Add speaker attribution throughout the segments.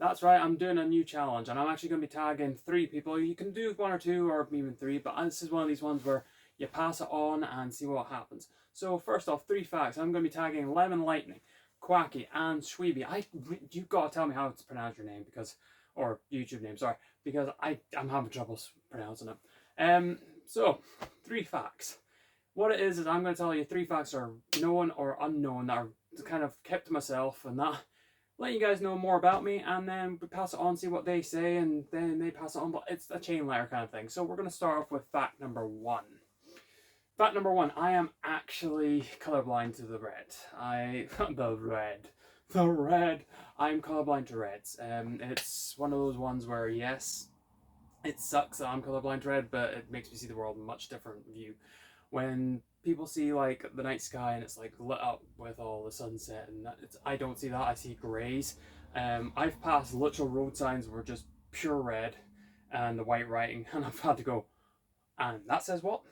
Speaker 1: That's right, I'm doing a new challenge, and I'm actually going to be tagging 3 people. You can do 1 or 2 or even 3, but this is one of these ones where you pass it on and see what happens. So first off, 3 facts. I'm going to be tagging Lemon Lightning, Quacky, and Shweebe. You've got to tell me how to pronounce your name, because, or YouTube name, sorry, because I'm having trouble pronouncing it. So 3 facts. What it is I'm going to tell you 3 facts are known or unknown that are kind of kept to myself, and that let you guys know more about me, and then we pass it on, see what they say, and then they pass it on. But it's a chain letter kind of thing. So we're going to start off with fact number 1. Fact number 1, I am actually colorblind to the red. The red. I'm colorblind to reds. It's one of those ones where, yes, it sucks that I'm colorblind to red, but it makes me see the world in a much different view. When people see like the night sky and it's like lit up with all the sunset, and I don't see that. I see greys. I've passed literal road signs where just pure red and the white writing, and I've had to go, and that says what?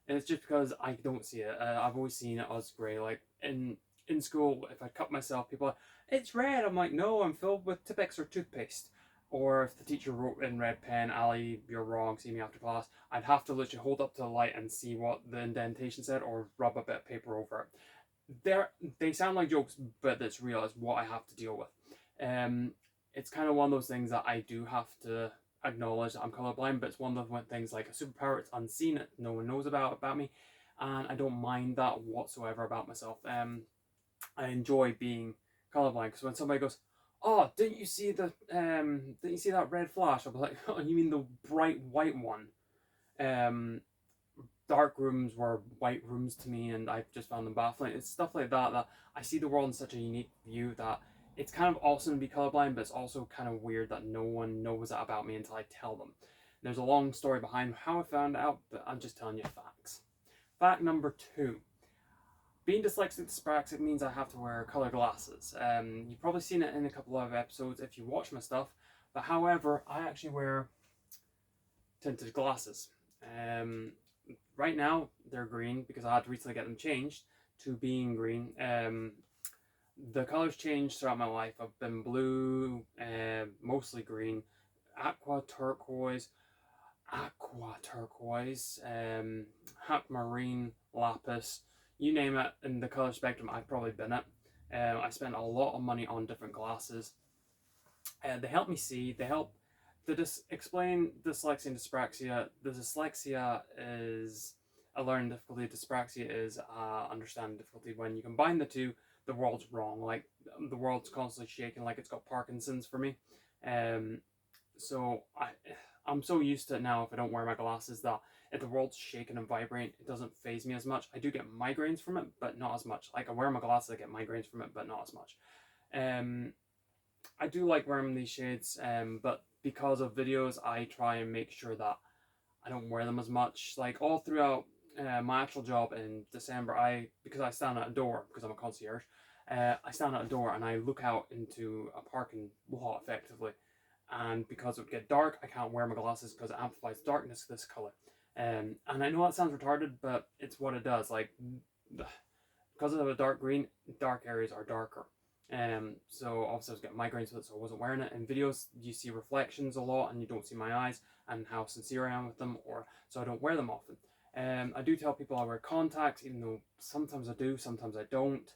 Speaker 1: And it's just because I don't see it. I've always seen it as grey. Like in school, if I cut myself, people are, it's red. I'm like, no, I'm filled with Tipex or toothpaste. Or if the teacher wrote in red pen, Ali, you're wrong, see me after class, I'd have to literally hold up to the light and see what the indentation said, or rub a bit of paper over it. They sound like jokes, but it's real. It's what I have to deal with. It's kind of one of those things that I do have to acknowledge that I'm colorblind, but it's one of those things like a superpower. It's unseen. No one knows about me, and I don't mind that whatsoever about myself. I enjoy being colorblind, because when somebody goes, "Oh, didn't you see that red flash?" I'll be like, "Oh, you mean the bright white one?" Dark rooms were white rooms to me, and I just found them baffling. It's stuff like that that I see the world in such a unique view that it's kind of awesome to be colorblind, but it's also kind of weird that no one knows that about me until I tell them. There's a long story behind how I found out, but I'm just telling you facts. Fact number 2. Being dyslexic dyspraxic means I have to wear color glasses. You've probably seen it in a couple of episodes if you watch my stuff, but however, I actually wear tinted glasses. Right now, they're green because I had to recently get them changed to being green. The colors changed throughout my life. I've been blue, mostly green, aqua turquoise, aquamarine, lapis, you name it in the color spectrum, I've probably been it. I spent a lot of money on different glasses. They help me see. They help to explain dyslexia and dyspraxia. The dyslexia is a learning difficulty. Dyspraxia is understanding difficulty. When you combine the two, the world's wrong. Like the world's constantly shaking, like it's got Parkinson's for me. So I'm so used to it now. If I don't wear my glasses, that if the world's shaking and vibrating, it doesn't phase me as much. I do get migraines from it, but not as much. Like I wear my glasses, I get migraines from it, but not as much. I do like wearing these shades, but because of videos, I try and make sure that I don't wear them as much. Like all throughout my actual job in December, because I stand at a door, because I'm a concierge, I stand at a door and I look out into a parking lot effectively. And because it would get dark, I can't wear my glasses because it amplifies darkness this color. And I know that sounds retarded, but it's what it does. Like, because of a dark green, dark areas are darker. So obviously I was getting migraines with it, so I wasn't wearing it. In videos, you see reflections a lot, and you don't see my eyes and how sincere I am with them, so I don't wear them often. I do tell people I wear contacts, even though sometimes I do, sometimes I don't.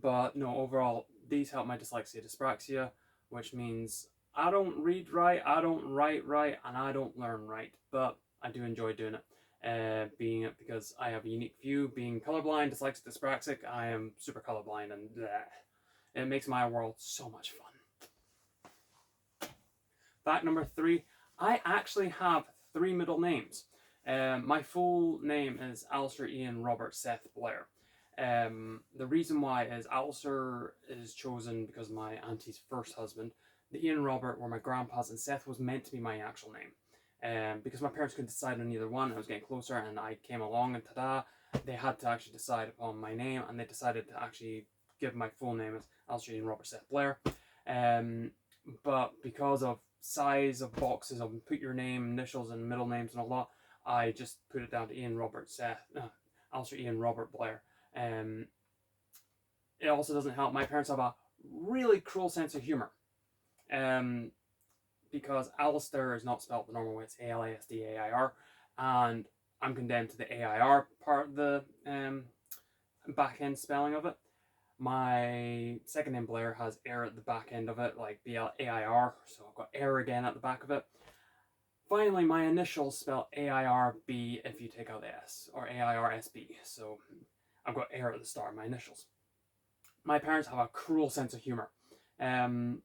Speaker 1: But no, overall, these help my dyslexia dyspraxia, which means I don't read right, I don't write right, and I don't learn right. But I do enjoy doing it, being it because I have a unique view. Being colorblind, dyslexic, dyspraxic, I am super colorblind, and it makes my world so much fun. Fact number 3, I actually have 3 middle names. My full name is Alistair Ian Robert Seth Blair. The reason why is Alistair is chosen because of my auntie's first husband. The Ian Robert were my grandpa's, and Seth was meant to be my actual name. Because my parents couldn't decide on either one, I was getting closer, and I came along, and ta-da, they had to actually decide upon my name, and they decided to actually give my full name as Alistair Ian Robert Seth Blair. But because of size of boxes of put your name, initials, and middle names and all that, I just put it down to Ian Robert Alistair Ian Robert Blair. It also doesn't help. My parents have a really cruel sense of humor. Um, because Alistair is not spelled the normal way, it's Alisdair, and I'm condemned to the AIR part of the back end spelling of it. My second name Blair has air at the back end of it, like BLAIR, so I've got air again at the back of it. Finally, my initials spell AIRB if you take out the S, or AIRSB, so I've got air at the start of my initials. My parents have a cruel sense of humor. Um,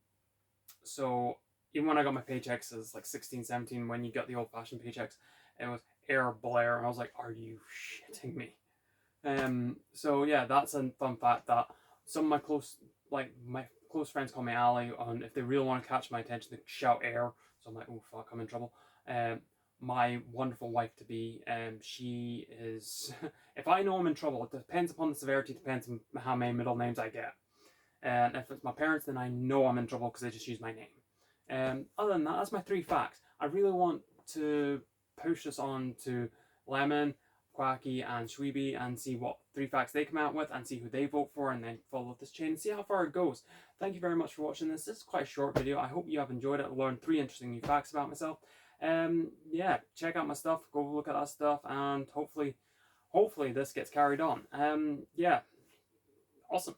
Speaker 1: so even when I got my paychecks as like 16, 17, when you got the old fashioned paychecks, it was Air Blair, and I was like, are you shitting me? So yeah, that's a fun fact that some of my close friends call me Ali, and if they really want to catch my attention, they shout air. So I'm like, oh fuck, I'm in trouble. My wonderful wife to be, she is. If I know I'm in trouble, it depends upon the severity. Depends on how many middle names I get. And if it's my parents, then I know I'm in trouble because they just use my name. Other than that, that's my three facts. I really want to push this on to Lemon, Quacky, and Shweebe and see what three facts they come out with and see who they vote for and then follow this chain and see how far it goes. Thank you very much for watching this. This is quite a short video. I hope you have enjoyed it. Learned 3 interesting new facts about myself. Yeah, check out my stuff. Go look at that stuff and hopefully this gets carried on. Yeah, awesome.